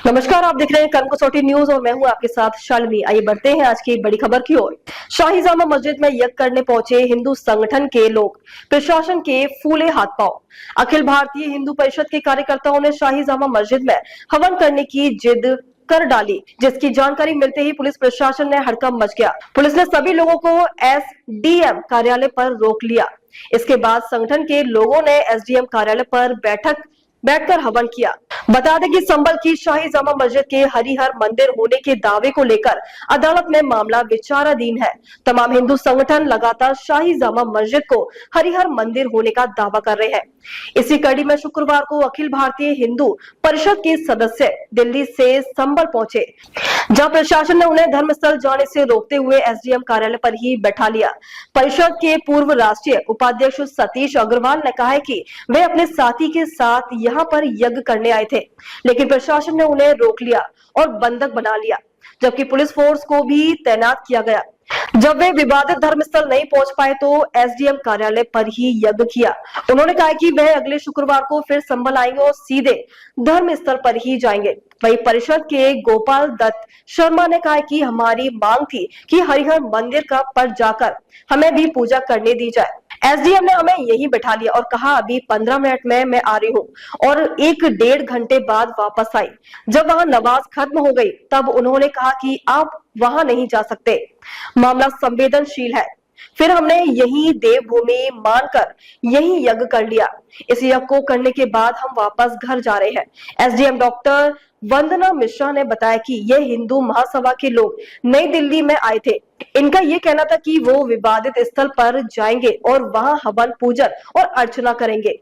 नमस्कार, आप देख रहे हैं कर्म कसौटी न्यूज और मैं हूं आपके साथ शालिनी। आइए बढ़ते हैं आज की बड़ी खबर की ओर। शाही जामा मस्जिद में यज्ञ करने पहुंचे हिंदू संगठन के लोग, प्रशासन के फूले हाथ पांव। अखिल भारतीय हिंदू परिषद के कार्यकर्ताओं ने शाही जामा मस्जिद में हवन करने की जिद कर डाली, जिसकी जानकारी मिलते ही पुलिस प्रशासन ने हड़कंप मच गया। पुलिस ने सभी लोगों को एसडीएम कार्यालय पर रोक लिया। इसके बाद संगठन के लोगों ने एसडीएम कार्यालय पर बैठकर हवन किया। बता दें कि संभल की शाही जामा मस्जिद के हरिहर मंदिर होने के दावे को लेकर अदालत में मामला विचाराधीन है। तमाम हिंदू संगठन लगातार शाही जामा मस्जिद को हरिहर मंदिर होने का दावा कर रहे हैं। इसी कड़ी में शुक्रवार को अखिल भारतीय हिंदू परिषद के सदस्य दिल्ली से संभल पहुंचे, जहां प्रशासन ने उन्हें धर्मस्थल जाने से रोकते हुए एसडीएम कार्यालय पर ही बैठा लिया। परिषद के पूर्व राष्ट्रीय उपाध्यक्ष सतीश अग्रवाल ने कहा है कि वे अपने साथी के साथ यहां पर यज्ञ करने आए थे, लेकिन प्रशासन ने उन्हें रोक लिया और बंधक बना लिया, जबकि पुलिस फोर्स को भी तैनात किया गया। जब वे विवादित धर्मस्थल नहीं पहुंच पाए तो एसडीएम कार्यालय पर ही यज्ञ किया। उन्होंने कहा कि वह अगले शुक्रवार को फिर संभल आएंगे और सीधे धर्मस्थल पर ही जाएंगे। वहीं परिषद के गोपाल दत्त शर्मा ने कहा कि हमारी मांग थी कि हरिहर मंदिर पर जाकर हमें भी पूजा करने दी जाए। एसडीएम ने हमें यहीं बैठा लिया और कहा अभी 15 मिनट में मैं आ रही हूँ और 1-1.5 घंटे बाद वापस आई। जब वहां नमाज खत्म हो गई तब उन्होंने कहा कि आप वहां नहीं जा सकते, मामला संवेदनशील है। फिर हमने यही देवभूमि मानकर यही यज्ञ कर लिया। इस यज्ञ को करने के बाद हम वापस घर जा रहे हैं। एसडीएम डॉक्टर वंदना मिश्रा ने बताया कि ये हिंदू महासभा के लोग नई दिल्ली में आए थे। इनका ये कहना था कि वो विवादित स्थल पर जाएंगे और वहां हवन पूजन और अर्चना करेंगे।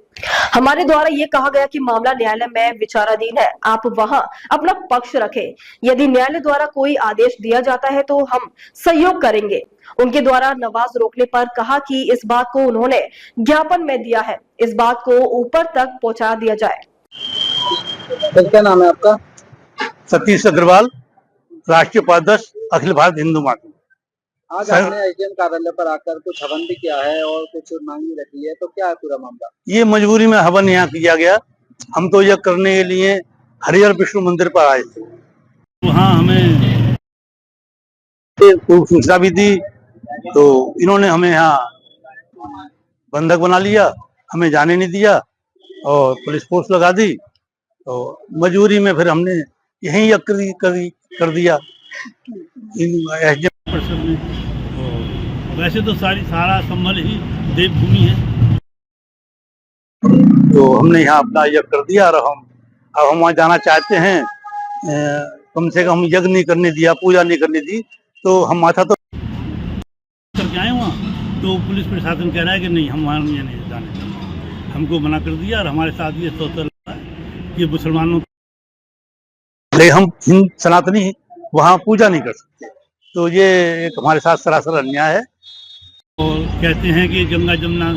हमारे द्वारा ये कहा गया कि मामला न्यायालय में विचाराधीन है, आप वहां अपना पक्ष रखें। यदि न्यायालय द्वारा कोई आदेश दिया जाता है तो हम सहयोग करेंगे। उनके द्वारा नमाज रोकने पर कहा कि इस बात को उन्होंने ज्ञापन में दिया है, इस बात को ऊपर तक पहुंचा दिया जाए। क्या नाम है आपका? सतीश अग्रवाल, राष्ट्रीय उपाध्यक्ष अखिल भारत हिंदू महासभा। आज आपने एसडीएम कार्यालय पर आकर कुछ हवन भी किया है और कुछ मांगी रखी है, तो क्या है पूरा मामला? ये मजबूरी में हवन यहाँ किया गया। हम तो यह करने के लिए हरिहर विष्णु मंदिर पर आए थे। वहाँ हमें सूचना भी दी तो इन्होंने हमें यहाँ बंधक बना लिया, हमें जाने नहीं दिया और पुलिस फोर्स लगा दी। तो मजबूरी में फिर हमने यहीं कर दिया एसडीएम परिषद में। वैसे तो सारा संभल ही देवभूमि है, तो हमने यहाँ अपना यज्ञ कर दिया और अब हम वहाँ जाना चाहते हैं। कम से कम यज्ञ नहीं करने दिया, पूजा नहीं करने दी, तो हम माथा तो करके आए वहाँ। तो पुलिस प्रशासन कह रहा है कि नहीं, हम वहाँ नहीं जाने देंगे। हमको मना कर दिया और हमारे साथ ये सोच रहा है कि मुसलमानों हम हिंद सनातनी वहाँ पूजा नहीं कर सकते। तो ये एक हमारे साथ सरासर अन्याय है। और कहते हैं कि गंगा जमुना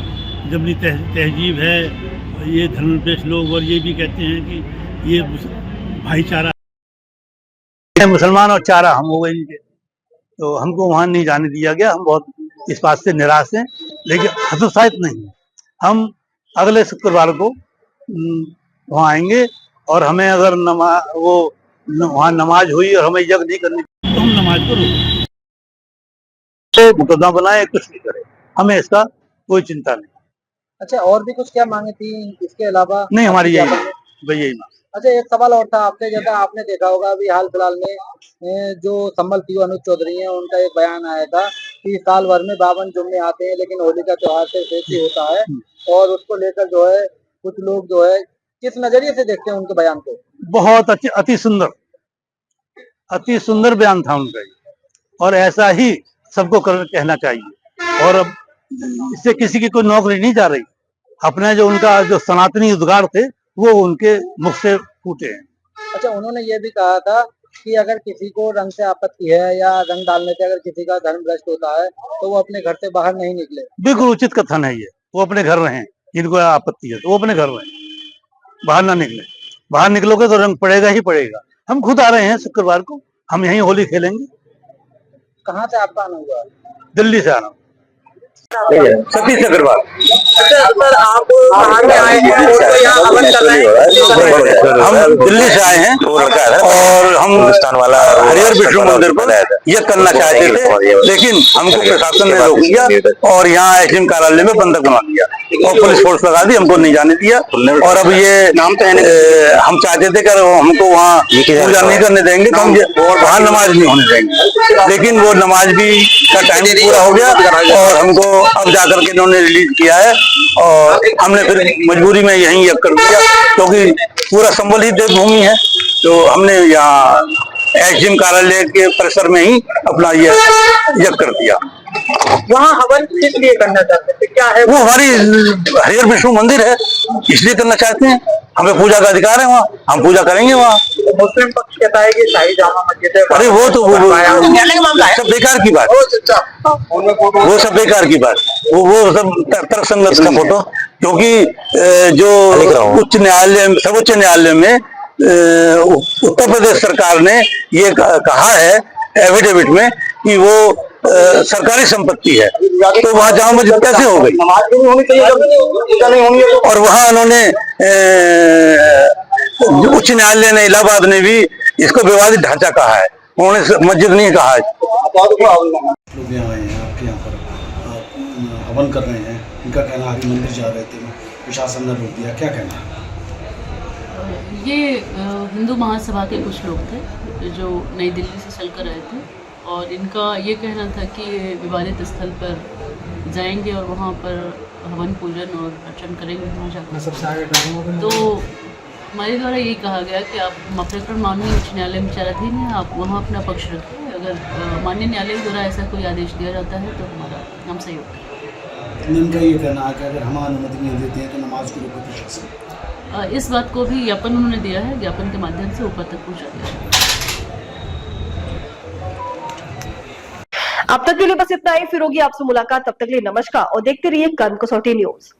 जमनी तहजीब है, ये धर्मनिरपेक्ष लोग, और ये भी कहते हैं कि ये भाईचारा है, मुसलमान और चारा हम हो गए इनके। तो हमको वहाँ नहीं जाने दिया गया। हम बहुत इस बात से निराश हैं, लेकिन हतोत्साहित नहीं है। हम अगले शुक्रवार को वहाँ आएंगे और हमें अगर वहाँ नमाज हुई और हमें यज्ञ नहीं करनी तो हम नमाज को रोक मुकदमा बनाए, कुछ नहीं करे, हमें इसका कोई चिंता नहीं। अच्छा, और भी कुछ क्या मांगे थी इसके अलावा? नहीं, हमारी यही मांग। अच्छा, एक सवाल और था आपसे, जैसा आपने देखा होगा अभी हाल फिलहाल में जो संभल पीओ अनुज चौधरी हैं, उनका एक बयान आया था कि साल भर में 52 जुम्मे आते हैं लेकिन होली का त्योहार सिर्फ एक ही होता है, और उसको लेकर जो है कुछ लोग जो है किस नजरिए से देखते हैं उनके बयान को? बहुत अति सुंदर बयान था उनका, और ऐसा ही सबको कहना चाहिए। और अब इससे किसी की कोई नौकरी नहीं जा रही। अपने जो उनका जो सनातनी उद्गार थे वो उनके मुख से फूटे हैं। अच्छा, उन्होंने ये भी कहा था कि अगर किसी को रंग से आपत्ति है या रंग डालने से अगर किसी का धर्म भ्रष्ट होता है तो वो अपने घर से बाहर नहीं निकले। बिल्कुल उचित कथन है ये। वो अपने घर रहें, जिनको आपत्ति है तो वो अपने घर रहें, बाहर ना निकले। बाहर निकलोगे तो रंग पड़ेगा ही पड़ेगा। हम खुद आ रहे हैं शुक्रवार को, हम यहीं होली खेलेंगे। कहाँ से आपका आना हुआ? दिल्ली से आना। सतीश अग्रवाल। अच्छा सर, आप बाहर में आए हैं और तो यहाँ हवन कर रहे हैं। हम दिल्ली से आए हैं और हम हिंदुस्तान वाला हरिहर विष्णु मंदिर पर ये करना चाहते थे, लेकिन हमको प्रशासन ने रोक दिया और यहाँ एसडीएम कार्यालय में बंधक बना दिया और पुलिस फोर्स लगा दी, हमको नहीं जाने दिया। और अब ये नाम तो हम चाहते थे कि हमको वहाँ पूजा नहीं करने देंगे, तो हम वहाँ नमाज नहीं होने देंगे, लेकिन वो नमाज भी का टाइम पूरा हो गया और हमको अब जाकर के इन्होंने रिलीज किया है और हमने फिर मजबूरी में यहीं यज्ञ कर दिया, क्योंकि पूरा संबल ही देवभूमि है। तो हमने यहाँ एसडीएम कार्यालय के परिसर में ही अपना ये यज्ञ कर दिया। वहाँ हवन किस लिए करना चाहते थे, क्या है वो हमारी हरिहर विष्णु मंदिर है, इसलिए करना चाहते हैं। हमें पूजा का अधिकार है, वहाँ हम पूजा करेंगे। वहाँ मुस्लिम पक्ष कहता है कि शाही जामा मस्जिद है। अरे वो तो सब बेकार की बात, वो सब बेकार की बात, वो सब तर्कसंगत का फोटो, क्योंकि जो उच्च न्यायालय सर्वोच्च न्यायालय में उत्तर प्रदेश सरकार ने ये कहा है एफिडेविट में कि वो सरकारी संपत्ति है, तो वहाँ जामा मस्जिद कैसे हो गई? और वहाँ उन्होंने उच्च न्यायालय ने इलाहाबाद ने भी इसको विवादित ढांचा कहा है, उन्होंने मस्जिद नहीं कहा है। लोग यहाँ आए हैं आपके यहाँ पर हवन कर रहे हैं, इनका कहना हरि मंदिर जा रहे थे, प्रशासन ने रोक दिया, क्या कहना है? ये हिंदू महासभा के कुछ लोग थे जो नई दिल्ली से चल कर आए थे और इनका ये कहना था कि ये विवादित स्थल पर जाएंगे और वहाँ पर हवन पूजन और अर्चन करेंगे वहाँ जाकर। तो हमारे द्वारा यही कहा गया कि आप प्रकरण माननीय उच्च न्यायालय में विचाराधीन है, आप वहाँ अपना पक्ष रखिए। अगर माननीय न्यायालय द्वारा ऐसा कोई आदेश दिया जाता है तो हम सहयोग करें। इनका ये कहना है कि अगर हम अनुमति नहीं देते हैं तो नमाज को रोके प्रशासन। इस बात को भी ज्ञापन उन्होंने दिया है, ज्ञापन के माध्यम से ऊपर तक पहुँचा दिया है। अब तक के लिए बस इतना ही, फिर होगी आपसे मुलाकात। तब तक के लिए नमस्कार और देखते रहिए कर्म कसौटी न्यूज।